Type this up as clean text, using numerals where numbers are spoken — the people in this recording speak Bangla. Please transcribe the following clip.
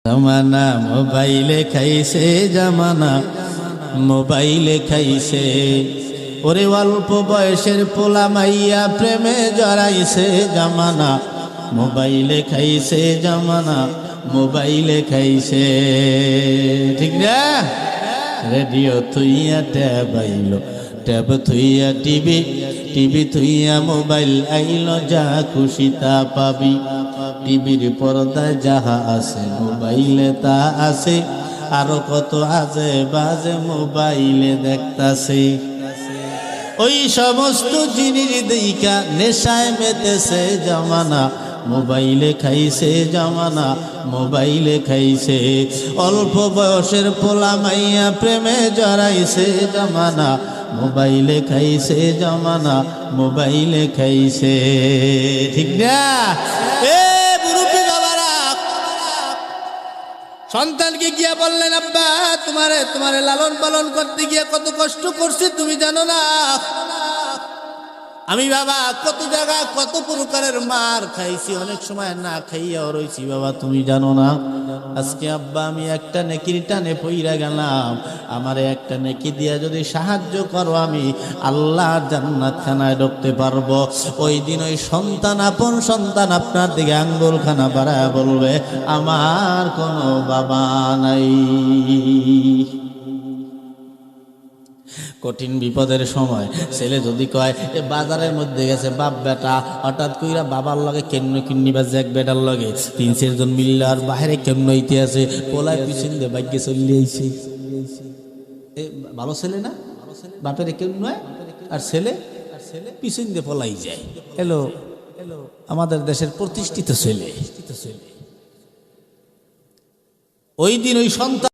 জামানা মোবাইলে খাইছে, জামানা মোবাইলে খাইছে। ওরে অল্প বয়সের পোলা মাইয়া প্রেমে জড়াইছে, জামানা মোবাইলে খাইছে, জামানা মোবাইলে খাইছে। ঠিক না? রেডিও থুইয়া ট্যাব আইলো, ট্যাব থুইয়া টিভি, টিভি থুইয়া মোবাইল আইলো, যা খুশি তা পাবি। টিভির পর্দায় যাহা আছে মোবাইলে তা আছে, আরো কত আজে বাজে মোবাইলে দেখতাছে। ওই সমস্ত জিনিস দেইখা নেশায় মেতেছে, জামানা মোবাইলে খাইছে, জামানা মোবাইলে খাইছে। অল্প বয়সের পোলা মাইয়া প্রেমে জড়াইছে, জামানা মোবাইলে খাইছে, জামানা মোবাইলে খাইছে। ঠিক না? মুরব্বী বাবারা সন্তানকে গিয়া বললেন, আব্বা তোমারে লালন পালন করতে গিয়ে কত কষ্ট করছি তুমি জানো না? আমি বাবা কত জায়গা কত প্রকারের মার খাইছি, অনেক সময় না খাইয়াও রয়েছি বাবা, তুমি জানো না? আজকে আব্বা আমি একটা নেকির টানে পইরা গেলাম, আমারে একটা নেকি দিয়া যদি সাহায্য করো, আমি আল্লাহর জান্নাত খানায় ঢুকতে পারবো। ওই দিন ওই সন্তান, আপন সন্তান আপনার দিকে আঙ্গুল খানা বাড়ায় বলবে, আমার কোনো বাবা নাই। কঠিন বিপদের সময় ছেলে যদি কয় এ বাজারের মধ্যে গেছে বাপ বেটা, হঠাৎ কইরা বাবার লগে কেমন কিন্নিবা এক বেটার লগে 3-4 জন মিললে আর বাহিরে কেমন হইতে আছে, পোলায় পিছন দিয়ে বাইকে চলে আইছে। এ ভালো ছেলে না? বাপের কেমন নয়, আর ছেলে পিছন দিয়ে পলাই যায়। হ্যালো আমাদের দেশের প্রতিষ্ঠিত ছেলে। ওই দিন ওই সন্তান